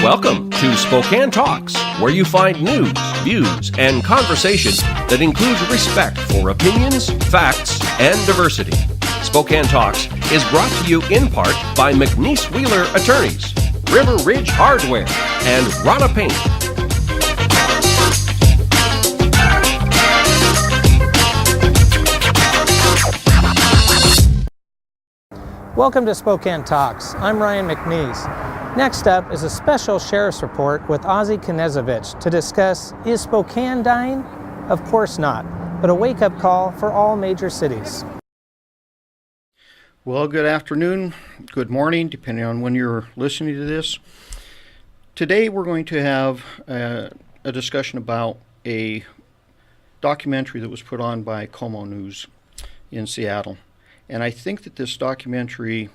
Welcome to Spokane Talks, where you find news, views, and conversation that includes respect for opinions, facts, and diversity. Spokane Talks is brought to you in part by McNeice Wheeler Attorneys, River Ridge Hardware, and Rana Paint. Welcome to Spokane Talks. I'm Ryan McNeice. Next up is a special sheriff's report with Ozzie Knezovich to discuss, is Spokane dying? Of course not, but a wake-up call for all major cities. Well, good afternoon, good morning, depending on when you're listening to this. Today we're going to have a discussion about a documentary that was put on by KOMO News in Seattle. And I think that this documentary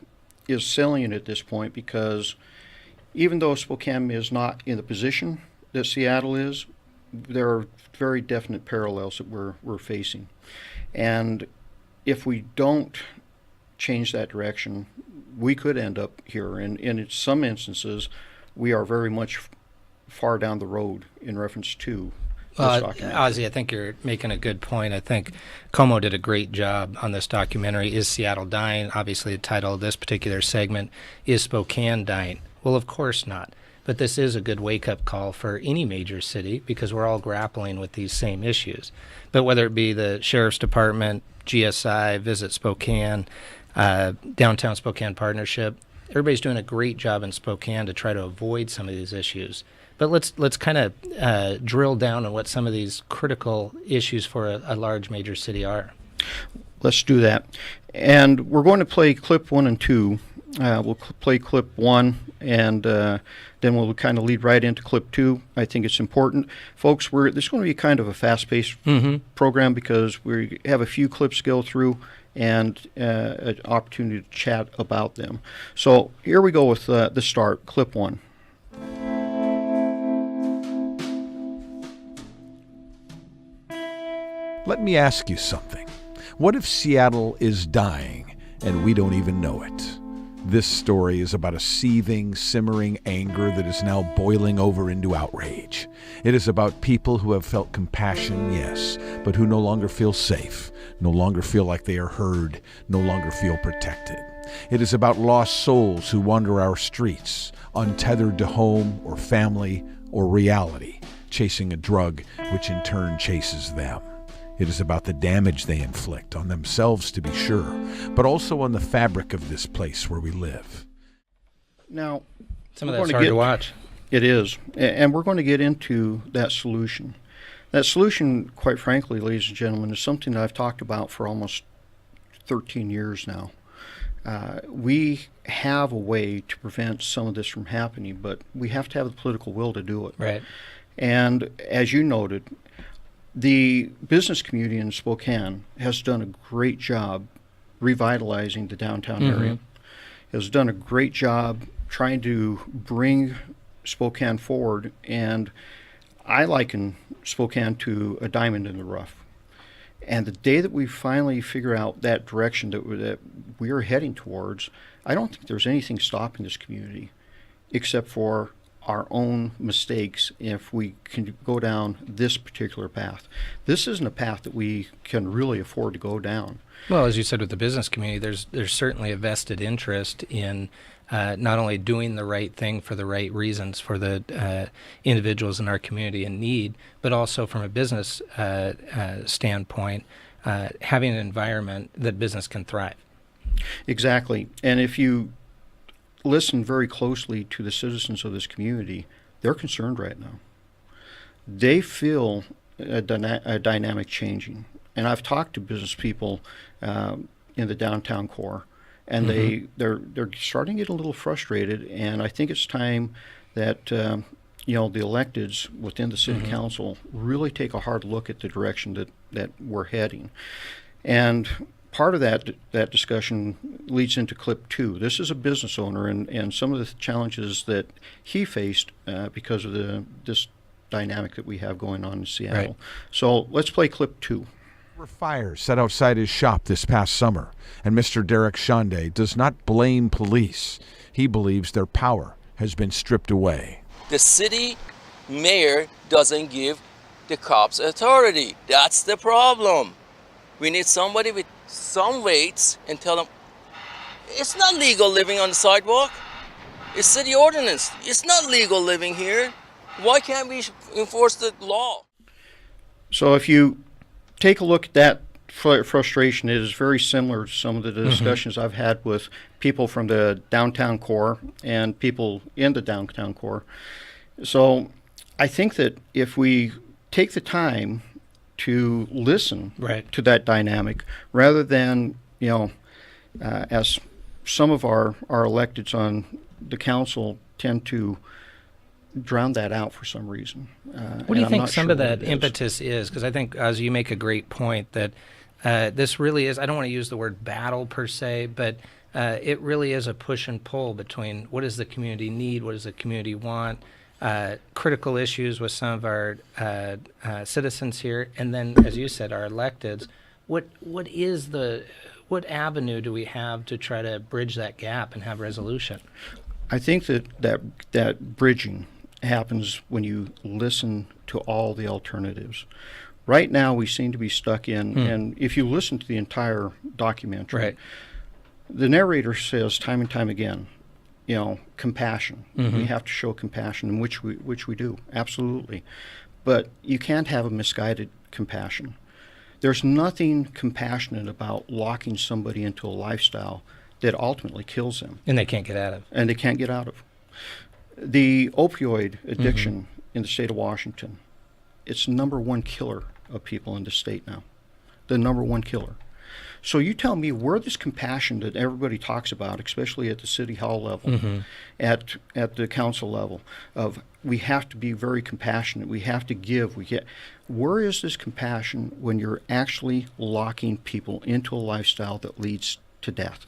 is salient at this point because even though Spokane is not in the position that Seattle is, there are very definite parallels that we're facing. And if we don't change that direction, we could end up here. And in some instances, we are very much far down the road in reference to this documentary. Ozzie, I think you're making a good point. I think KOMO did a great job on this documentary, Is Seattle Dying? Obviously, the title of this particular segment is Spokane Dying? Well, of course not. But this is a good wake-up call for any major city because we're all grappling with these same issues. But whether it be the Sheriff's Department, GSI, Visit Spokane, Downtown Spokane Partnership, everybody's doing a great job in Spokane to try to avoid some of these issues. But let's kind of drill down on what some of these critical issues for a large major city are. Let's do that. And we're going to play clip 1 and 2. We'll play clip 1 and then we'll kind of lead right into clip 2. I think it's important. Folks, this is going to be kind of a fast-paced program because we have a few clips to go through and an opportunity to chat about them. So here we go with the start, clip 1. Let me ask you something. What if Seattle is dying and we don't even know it? This story is about a seething, simmering anger that is now boiling over into outrage. It is about people who have felt compassion, yes, but who no longer feel safe, no longer feel like they are heard, no longer feel protected. It is about lost souls who wander our streets, untethered to home or family or reality, chasing a drug which in turn chases them. It is about the damage they inflict on themselves, to be sure, but also on the fabric of this place where we live. Now, some of that's hard to watch. It is, and we're going to get into that solution. That solution, quite frankly, ladies and gentlemen, is something that I've talked about for almost 13 years now. We have a way to prevent some of this from happening, but we have to have the political will to do it. Right. And as you noted, the business community in Spokane has done a great job revitalizing the downtown area. Has done a great job trying to bring Spokane forward, and I liken Spokane to a diamond in the rough. And the day that we finally figure out that direction that we are heading towards, I don't think there's anything stopping this community except for our own mistakes if we can go down this particular path. This isn't a path that we can really afford to go down. Well, as you said with the business community, there's certainly a vested interest in not only doing the right thing for the right reasons for the individuals in our community in need, but also from a business standpoint, having an environment that business can thrive. Exactly. And if you listen very closely to the citizens of this community, they're concerned right now. They feel a dynamic changing. And I've talked to business people in the downtown core, and they're starting to get a little frustrated, and I think it's time that the electeds within the city council really take a hard look at the direction that we're heading. And part of that discussion leads into clip 2. This is a business owner and some of the challenges that he faced because of this dynamic that we have going on in Seattle. Right. So let's play clip 2. There were fires set outside his shop this past summer, and Mr. Derek Shande does not blame police. He believes their power has been stripped away. The city mayor doesn't give the cops authority. That's the problem. We need somebody with some weights and tell them, it's not legal living on the sidewalk. It's city ordinance. It's not legal living here. Why can't we enforce the law? So if you take a look at that frustration, it is very similar to some of the discussions I've had with people from the downtown core and people in the downtown core. So I think that if we take the time to listen to that dynamic, rather than, as some of our electeds on the council tend to drown that out for some reason. What do you think some of that impetus is? Because I think, as you make a great point, that this really is, I don't want to use the word battle per se, but it really is a push and pull between what does the community need, what does the community want, critical issues with some of our citizens here, and then, as you said, our electeds. What avenue do we have to try to bridge that gap and have resolution? I think that bridging happens when you listen to all the alternatives. Right now, we seem to be stuck in, and if you listen to the entire documentary, the narrator says time and time again, compassion. We have to show compassion, which we do, absolutely. But you can't have a misguided compassion. There's nothing compassionate about locking somebody into a lifestyle that ultimately kills them. And they can't get out of. And they can't get out of. The opioid addiction in the state of Washington, it's the number one killer of people in the state now. The number one killer. So you tell me where this compassion that everybody talks about, especially at the city hall level, at the council level, of we have to be very compassionate, we have to give, where is this compassion when you're actually locking people into a lifestyle that leads to death?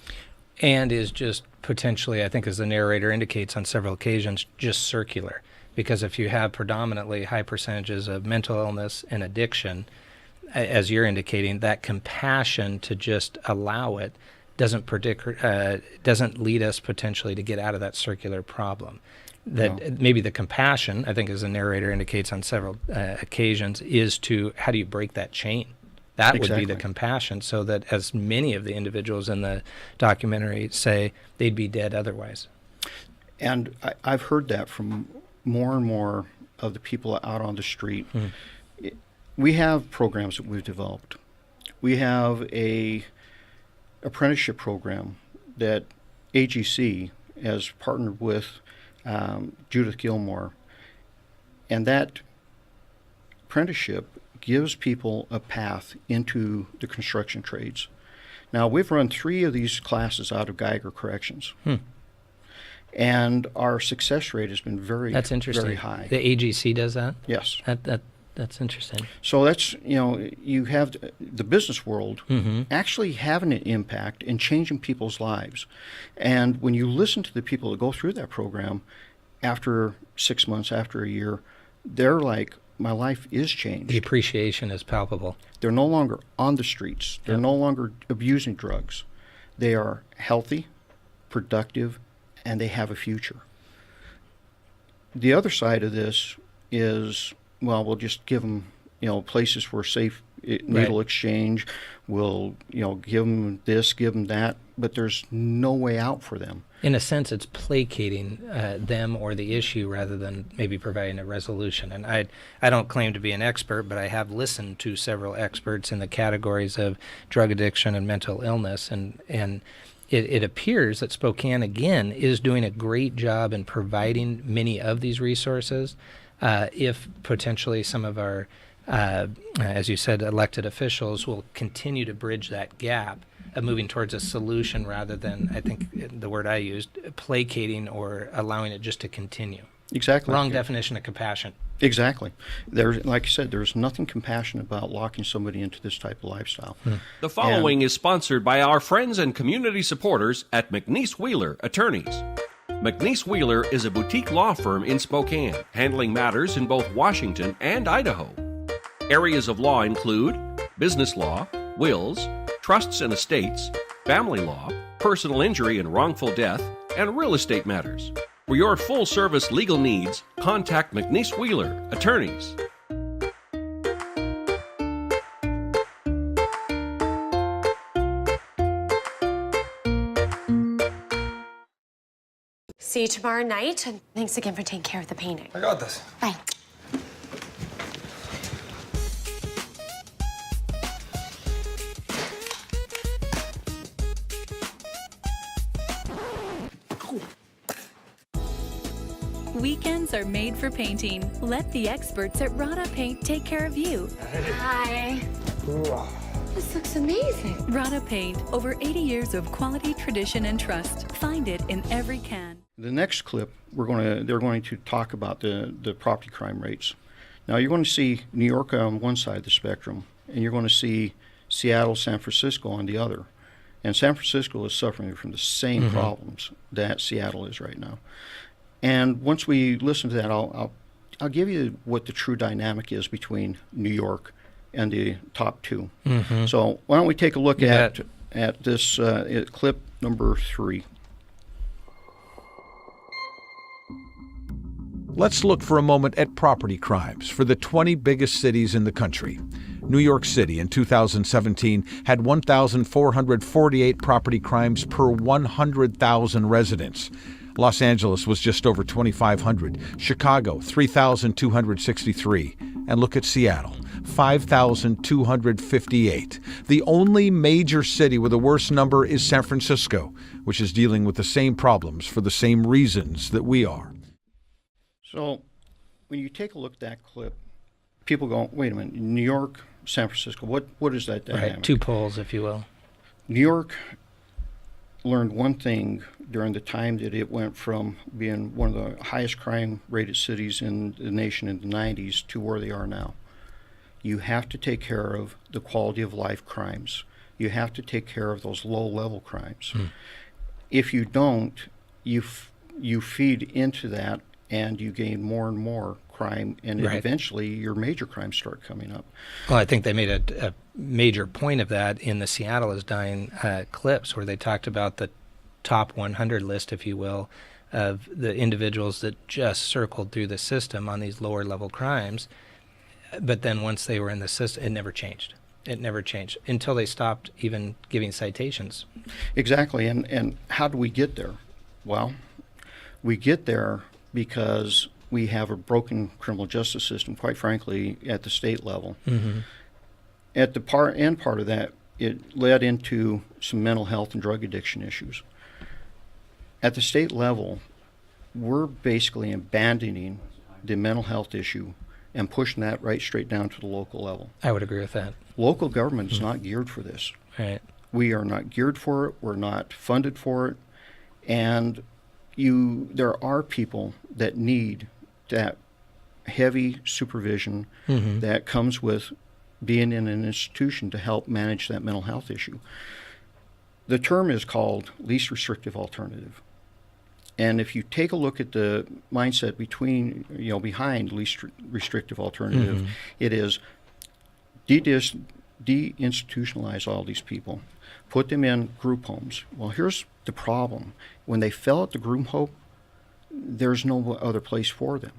And is just potentially, I think as the narrator indicates on several occasions, just circular. Because if you have predominantly high percentages of mental illness and addiction, as you're indicating, that compassion to just allow it doesn't lead us potentially to get out of that circular problem. That maybe the compassion, I think as the narrator indicates on several occasions, is to how do you break that chain? That would be the compassion, so that as many of the individuals in the documentary say, they'd be dead otherwise. And I've heard that from more and more of the people out on the street. We have programs that we've developed. We have a apprenticeship program that AGC has partnered with Judith Gilmore, and that apprenticeship gives people a path into the construction trades. Now, we've run 3 of these classes out of Geiger Corrections. And our success rate has been very, that's interesting. Very high. The AGC does that? Yes. That's interesting. So that's, you have the business world actually having an impact in changing people's lives. And when you listen to the people that go through that program, after 6 months, after a year, they're like, my life is changed. The appreciation is palpable. They're no longer on the streets. They're no longer abusing drugs. They are healthy, productive, and they have a future. The other side of this is, well, we'll just give them, places for safe needle exchange. We'll, give them this, give them that, but there's no way out for them. In a sense, it's placating them or the issue rather than maybe providing a resolution. And I don't claim to be an expert, but I have listened to several experts in the categories of drug addiction and mental illness, and it appears that Spokane, again, is doing a great job in providing many of these resources. If potentially some of our, as you said, elected officials will continue to bridge that gap of moving towards a solution rather than, I think the word I used, placating or allowing it just to continue. Exactly. Wrong definition of compassion. Exactly. Like I said, there's nothing compassionate about locking somebody into this type of lifestyle. The following is sponsored by our friends and community supporters at McNeice Wheeler Attorneys. McNeice Wheeler is a boutique law firm in Spokane, handling matters in both Washington and Idaho. Areas of law include business law, wills, trusts and estates, family law, personal injury and wrongful death, and real estate matters. For your full-service legal needs, contact McNeice Wheeler, Attorneys. See you tomorrow night, and thanks again for taking care of the painting. I got this. Bye. Weekends are made for painting. Let the experts at Rada Paint take care of you. Hi. This looks amazing. Rada Paint, over 80 years of quality, tradition, and trust. Find it in every can. The next clip, they're going to talk about the property crime rates. Now you're going to see New York on one side of the spectrum, and you're going to see Seattle, San Francisco on the other. And San Francisco is suffering from the same problems that Seattle is right now. And once we listen to that, I'll give you what the true dynamic is between New York and the top two. So why don't we take a look at this clip number 3. Let's look for a moment at property crimes for the 20 biggest cities in the country. New York City in 2017 had 1,448 property crimes per 100,000 residents. Los Angeles was just over 2,500. Chicago, 3,263. And look at Seattle, 5,258. The only major city with a worse number is San Francisco, which is dealing with the same problems for the same reasons that we are. So when you take a look at that clip, people go, wait a minute, New York, San Francisco, what is that dynamic? Right, 2 poles, if you will. New York learned one thing during the time that it went from being one of the highest crime rated cities in the nation in the 90s to where they are now. You have to take care of the quality of life crimes. You have to take care of those low level crimes. If you don't, you feed into that and you gain more and more crime, and eventually your major crimes start coming up. Well, I think they made a major point of that in the Seattle is Dying clips, where they talked about the top 100 list, if you will, of the individuals that just circled through the system on these lower level crimes. But then once they were in the system, it never changed. It never changed until they stopped even giving citations. Exactly. And how do we get there? Well, we get there because we have a broken criminal justice system, quite frankly, at the state level. At the part of that, it led into some mental health and drug addiction issues. At the state level, we're basically abandoning the mental health issue and pushing that right straight down to the local level. I would agree with that. Local government is not geared for this. Right. We are not geared for it. We're not funded for it. And there are people that need that heavy supervision that comes with being in an institution to help manage that mental health issue. The term is called least restrictive alternative. And if you take a look at the mindset behind least restrictive alternative, it is deinstitutionalize all these people, put them in group homes. Well, here's the problem. When they fill out the group home, there's no other place for them.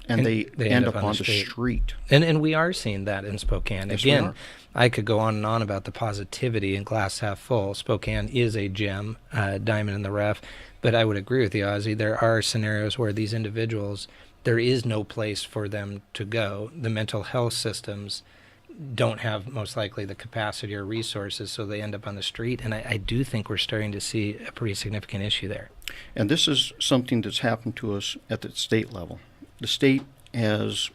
And they end up on the street. And we are seeing that in Spokane. Yes, Again, I could go on and on about the positivity and glass half full. Spokane is a gem, diamond in the rough. But I would agree with you, Ozzie. There are scenarios where these individuals, there is no place for them to go. The mental health systems don't have most likely the capacity or resources, so they end up on the street. And I do think we're starting to see a pretty significant issue there. And this is something that's happened to us at the state level. The state has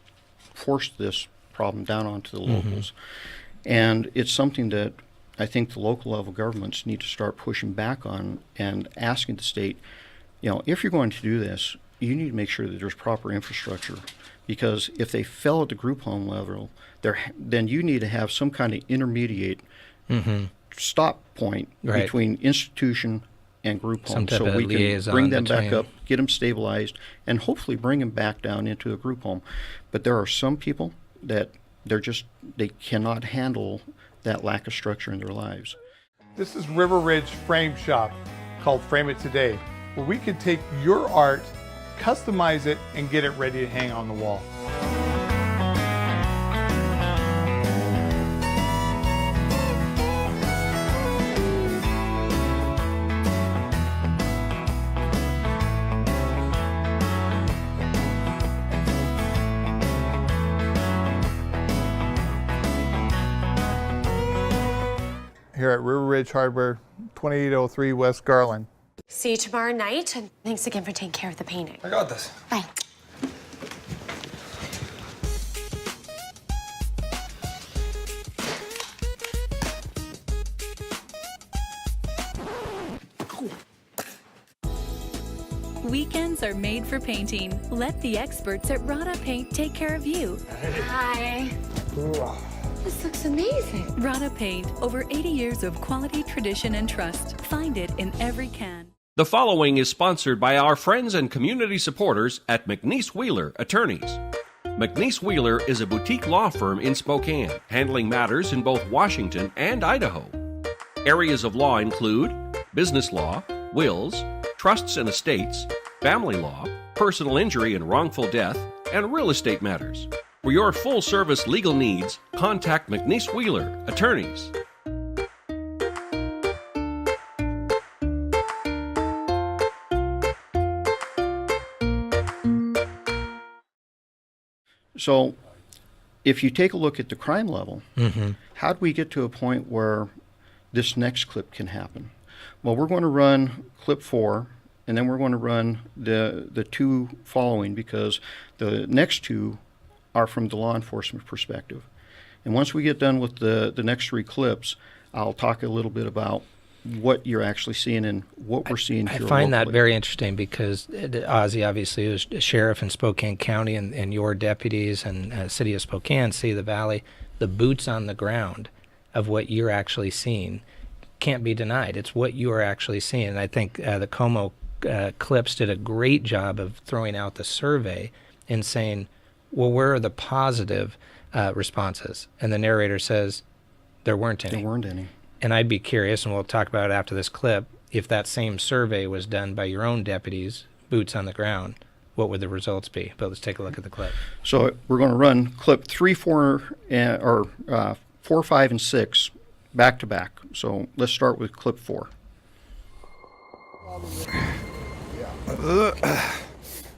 forced this problem down onto the locals. And it's something that I think the local level governments need to start pushing back on and asking the state, if you're going to do this, you need to make sure that there's proper infrastructure. Because if they fell at the group home level, then you need to have some kind of intermediate stop point between institution and group home, so we can bring them back up, get them stabilized, and hopefully bring them back down into a group home. But there are some people that they cannot handle that lack of structure in their lives. This is River Ridge Frame Shop, called Frame It Today, where we can take your art customize it, and get it ready to hang on the wall. Here at River Ridge Hardware, 2803 West Garland. See you tomorrow night, and thanks again for taking care of the painting. I got this. Bye. Weekends are made for painting. Let the experts at Rada Paint take care of you. Hi. This looks amazing. Rada Paint, over 80 years of quality, tradition, and trust. Find it in every can. The following is sponsored by our friends and community supporters at McNeice Wheeler Attorneys. McNeice Wheeler is a boutique law firm in Spokane, handling matters in both Washington and Idaho. Areas of law include business law, wills, trusts and estates, family law, personal injury and wrongful death, and real estate matters. For your full-service legal needs, contact McNeice Wheeler Attorneys. So if you take a look at the crime level, how do we get to a point where this next clip can happen? Well, we're going to run clip 4, and then we're going to run the two following, because the next two are from the law enforcement perspective. And once we get done with the next 3 clips, I'll talk a little bit about what you're actually seeing and what we're seeing here I find that locally. very interesting because Ozzie obviously was a sheriff in Spokane County, and your deputies and City of Spokane, City of the Valley, the boots on the ground of what you're actually seeing can't be denied. It's what you are actually seeing. And I think the KOMO clips did a great job of throwing out the survey and saying, well, where are the positive responses? And the narrator says there weren't any. There weren't any. And I'd be curious, and we'll talk about it after this clip, if that same survey was done by your own deputies, boots on the ground, what would the results be? But let's take a look at the clip. So we're going to run clip 3, 4, or 4, 5, and 6 back to back. So let's start with clip 4.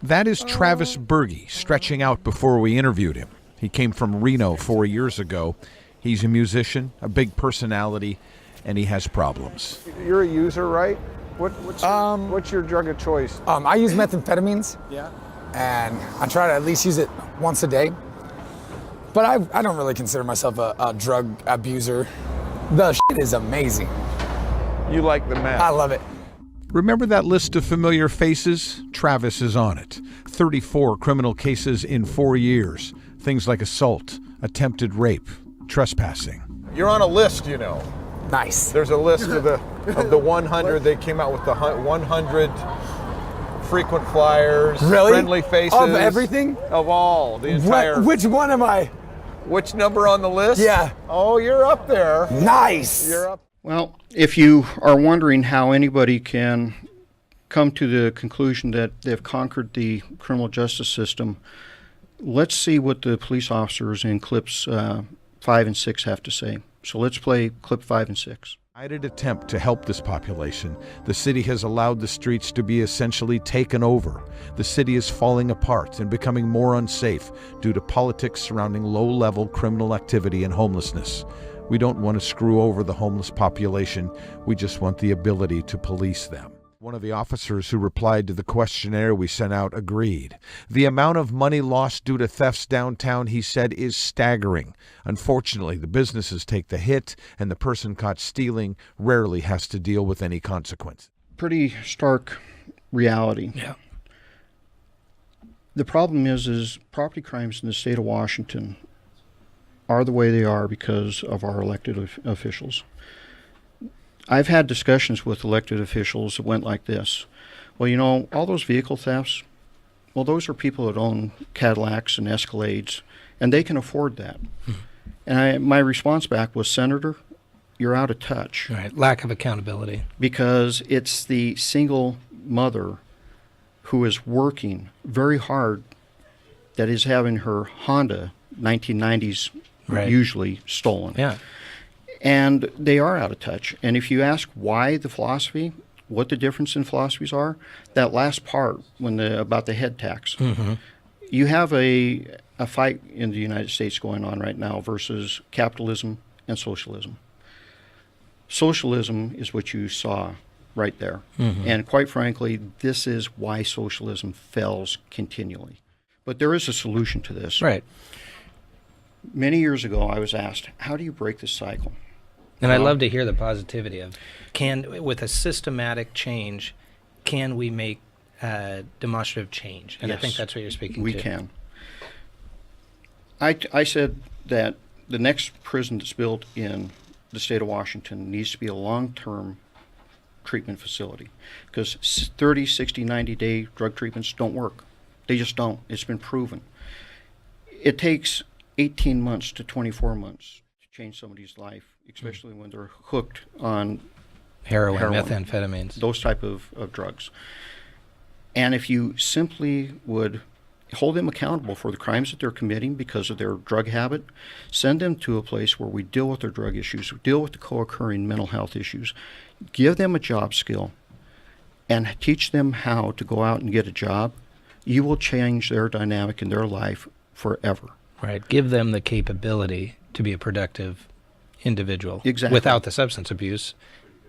That is Travis Berge stretching out before we interviewed him. He came from Reno 4 years ago. He's a musician, a big personality, and he has problems. You're a user, right? What's your drug of choice? I use methamphetamines. Yeah. And I try to at least use it once a day. But I don't really consider myself a drug abuser. The shit is amazing. You like the meth? I love it. Remember that list of familiar faces? Travis is on it. 34 criminal cases in 4 years. Things like assault, attempted rape, trespassing. You're on a list, you know. Nice. There's a list of the 100. They came out with the 100 frequent flyers, Really? friendly faces. Of everything? Of all, the entire. Which one am I? Which number on the list? Yeah. Oh, you're up there. Nice. You're up. Well, if you are wondering how anybody can come to the conclusion that they've conquered the criminal justice system, let's see what the police officers in clips 5 and 6 have to say. So let's play clip 5 and 6. United attempt to help this population. The city has allowed the streets to be essentially taken over. The city is falling apart and becoming more unsafe due to politics surrounding low-level criminal activity and homelessness. We don't want to screw over the homeless population. We just want the ability to police them. One of the officers who replied to the questionnaire we sent out agreed. The amount of money lost due to thefts downtown, he said, is staggering. Unfortunately, the businesses take the hit, and the person caught stealing rarely has to deal with any consequence. Pretty stark reality. Yeah. The problem is property crimes in the state of Washington are the way they are because of our elected officials. I've had discussions with elected officials that went like this. Well, you know, all those vehicle thefts, well, those are people that own Cadillacs and Escalades, and they can afford that. And my response back was, Senator, you're out of touch. Right. Lack of accountability. Because it's the single mother who is working very hard that is having her Honda 1990s usually stolen. Yeah. And they are out of touch. And if you ask why the philosophy, what the difference in philosophies are, that last part about the head tax, you have a fight in the United States going on right now versus capitalism and socialism. Socialism is what you saw right there. And quite frankly, this is why socialism fails continually. But there is a solution to this. Right. Many years ago, I was asked, how do you break this cycle? And I love to hear the positivity of, with a systematic change, can we make demonstrative change? And yes, I think that's what you're speaking to. We can. I said that the next prison that's built in the state of Washington needs to be a long-term treatment facility, because 30, 60, 90-day drug treatments don't work. They just don't. It's been proven. It takes 18 months to 24 months to change somebody's life, especially when they're hooked on heroin, methamphetamines, those type of drugs. And if you simply would hold them accountable for the crimes that they're committing because of their drug habit, send them to a place where we deal with their drug issues, deal with the co-occurring mental health issues, give them a job skill, and teach them how to go out and get a job, you will change their dynamic in their life forever. Right. Give them the capability to be a productive individual without the substance abuse,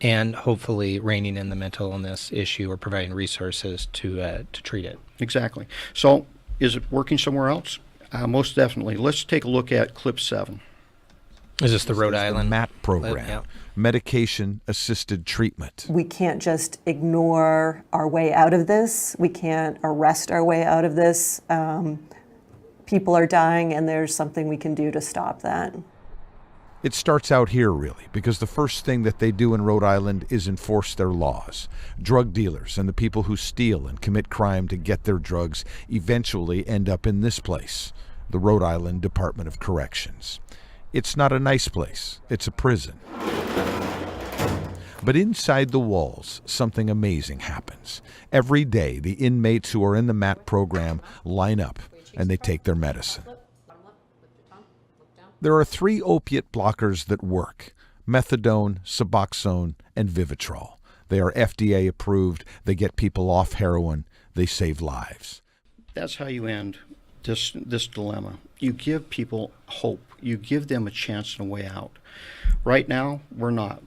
and hopefully reining in the mental illness issue or providing resources to treat it. Exactly. So is it working somewhere else? Most definitely. Let's take a look at clip 7. Is this the Rhode Island MAT program, medication-assisted treatment? We can't just ignore our way out of this. We can't arrest our way out of this. People are dying, and there's something we can do to stop that. It starts out here, really, because the first thing that they do in Rhode Island is enforce their laws. Drug dealers and the people who steal and commit crime to get their drugs eventually end up in this place, the Rhode Island Department of Corrections. It's not a nice place. It's a prison. But inside the walls, something amazing happens. Every day, the inmates who are in the MAT program line up and they take their medicine. There are 3 opiate blockers that work: methadone, Suboxone, and Vivitrol. They are FDA approved. They get people off heroin. They save lives. That's how you end this dilemma. You give people hope. You give them a chance and a way out. Right now, we're not.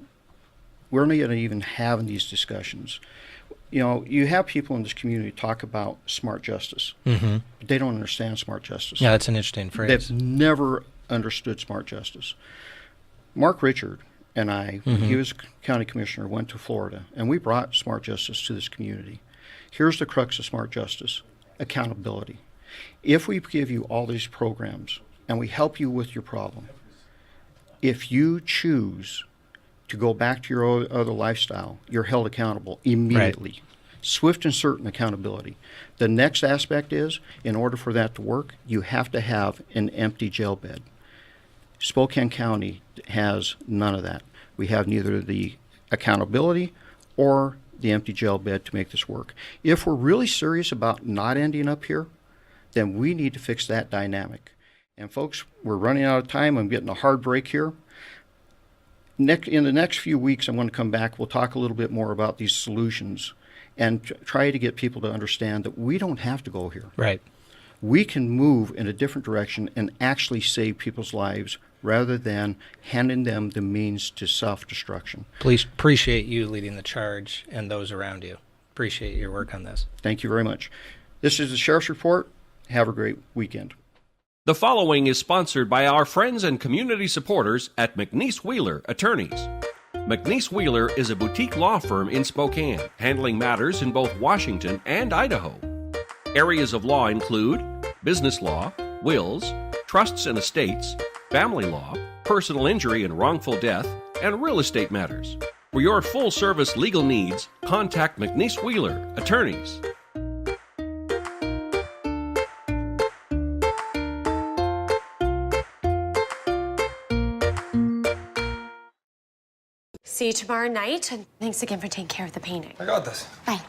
We're not even having these discussions. You know, you have people in this community talk about smart justice. They don't understand smart justice. Yeah, that's an interesting phrase. They've never understood smart justice. Mark Richard and I, when he was county commissioner, went to Florida, and we brought smart justice to this community. Here's the crux of smart justice: accountability. If we give you all these programs and we help you with your problem, if you choose to go back to your other lifestyle, you're held accountable immediately. Right. Swift and certain accountability. The next aspect is, in order for that to work, you have to have an empty jail bed. Spokane County has none of that. We have neither the accountability or the empty jail bed to make this work. If we're really serious about not ending up here, then we need to fix that dynamic. And folks, we're running out of time. I'm getting a hard break here. In the next few weeks, I'm going to come back. We'll talk a little bit more about these solutions and try to get people to understand that we don't have to go here. Right. We can move in a different direction and actually save people's lives rather than handing them the means to self-destruction. Please appreciate you leading the charge and those around you. Appreciate your work on this. Thank you very much. This is the Sheriff's Report. Have a great weekend. The following is sponsored by our friends and community supporters at McNeice Wheeler Attorneys. McNeice Wheeler is a boutique law firm in Spokane, handling matters in both Washington and Idaho. Areas of law include business law, wills, trusts and estates, family law, personal injury and wrongful death, and real estate matters. For your full-service legal needs, contact McNeice Wheeler Attorneys. See you tomorrow night, and thanks again for taking care of the painting. I got this. Bye.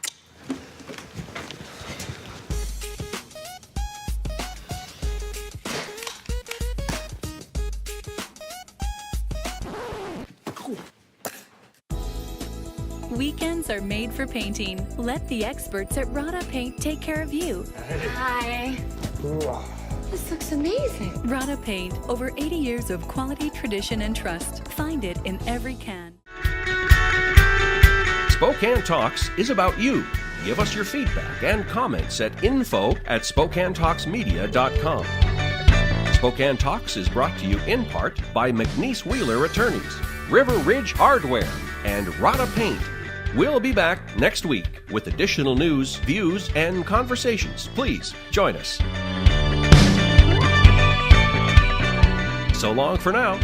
weekends are made for painting. Let the experts at Rada Paint take care of you. Hi. This looks amazing. Rada Paint, over 80 years of quality, tradition, and trust. Find it in every can. Spokane Talks is about you. Give us your feedback and comments at info@SpokaneTalksMedia.com. Spokane Talks is brought to you in part by McNeice Wheeler Attorneys, River Ridge Hardware, and Rada Paint. We'll be back next week with additional news, views, and conversations. Please join us. So long for now.